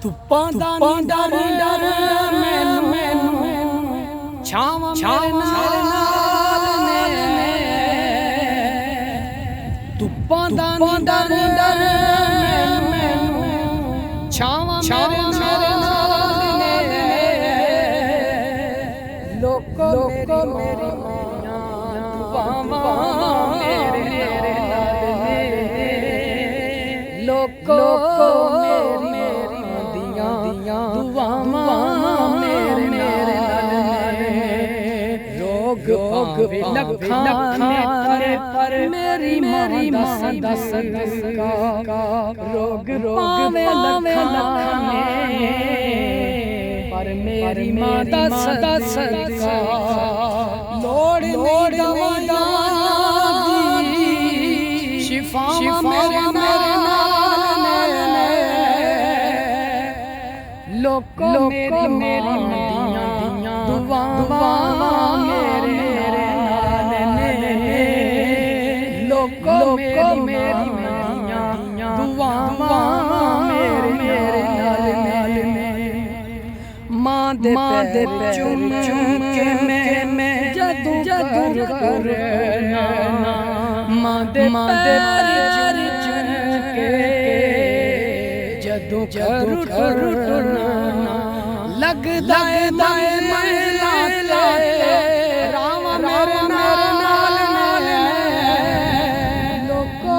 ਧੁੱਪਾਂ ਦਾ ਨੀ ਡਰ ਮੈਨੂੰ ਛਾਵਾਂ ਮੇਰੇ ਨਾਲ ਨੇ ਧੁੱਪਾਂ ਦਾ ਨੀ ਡਰ ਮੈਨੂੰ ਛਾਵਾਂ ਮੇਰੇ ਨਾਲ ਨੇ ਲੋਕੋ ਮੇਰੀ ਮਾਂ ਦੁਆਵਾਂ ਮੇਰੇ ਨਾਲ ਨੇ ਲੋਕੋ ਮੇਰੀ ਦੀਆਂ ਦੁਆਵਾਂ ਮੇਰੇ ਨਾਲ ਨੇ ਰੋਗ ਭਾਵੇਂ ਲੱਖਾਂ ਨੇ ਪਰ ਮੇਰੀ ਮਾਂ ਦਾ ਸਦਕਾ ਰੋਗ ਭਾਵੇਂ ਲੱਖਾਂ ਨੇ ਪਰ ਮੇਰੀ ਮਾਂ ਦਾ ਸਦਕਾ ਲੋੜ ਦਵਾਈਆਂ ਦੀ ਸ਼ਿਫਾਵਾਂ ਮੇਰੇ ਨਾਲ ਨੇ ਲੋਕੋ ਮੇਰੀ ਮਾਂ ਦੀਆਂ ਦੁਆਵਾਂ ਮੇਰੇ ਨਾਲ ਨੇ ਲੋਕੋ ਮੇਰੀ ਮਾਂ ਦੀਆਂ ਦੁਆਵਾਂ ਮੇਰੇ ਨਾਲ ਨੇ ਮਾਂ ਦੇ ਪੈਰ ਚੁੰਮ ਕੇ ਮੈਂ ਜਦੋਂ ਕਰਨਾ ਮਾਂ ਦੇ ਪੈਰ ਚੁੰਮ ਕੇ ਜਦੋਂ ਕਰਨਾ ਲੱਗਦਾ ਮਹਿਲਾ ਰਾਵਾਂ ਮੇਰੇ ਨਾਲ ਲੋਕੋ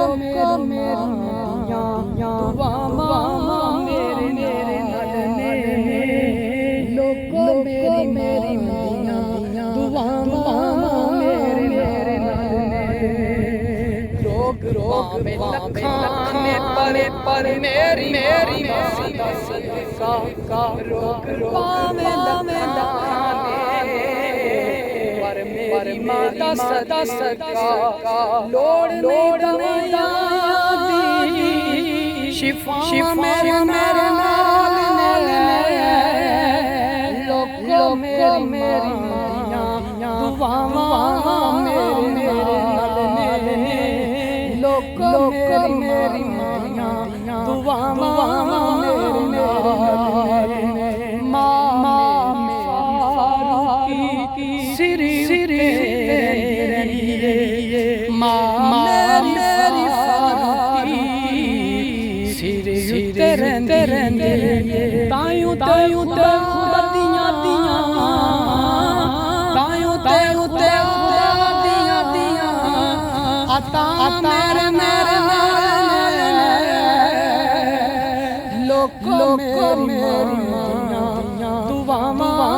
ਮੇਰੀਆਂ ਦੁਆਵਾਂ ਮੇਰੇ ਨਾਲ ਨੇ ਲੋਕੋ ਮੇਰੀ ਦੀਆਂ ਦੁਆਵਾਂ ਮੇਰੇ ਨਾਲ ਨੇ ਰੋਗ ਲੱਖਾਂ ਨੇ ਪਰ ਮੇਰੀ ਮਾਂ ਦਾ ਸਦਕਾ ਰੋਗ ਭਾਵੇਂ ਲੱਖਾਂ ਨੇ ਪਰ ਮਾਂ ਦਾ ਸਦਕਾ ਲੋੜ ਦਵਾਈਆਂ ਦੀ ਸ਼ਿਫਾ ਮੇਰੇ ਨਾਲ ਨੇ ਲੋਕੋ ਮੇਰੀ ਦੀਆਂ ਦੁਆਵਾਂ ਮੇਰੇ ਨਾਲ ਨੇ ਲੋਕੋ ਮੇਰੀ ਦੀਆਂ ਦੁਆਵਾਂ ਮੇਰੇ ਨਾਲ ਨੇ ਮਾਂ ਫਾਰੂਕੀ ਸਿਰੀ ਰਹਿੰਦੀ ਮਾਂ ਮੇਰੀ ਫਾਰੂਕੀ ਸਿਰੀ ਉੱਤੇ ਰਹਿੰਦੀ ਤਾਈਓ ਖੁਦਾ ਦੀਆਂ ਤਾਈਓ ਖੁਦਾ ਦੀਆਂ ਆਤਾ ਮੇਰੇ ਨਾਲ ਲੋਕੋ ਮੇਰੀ ਮਾਂ ਦੁਆਵਾਂ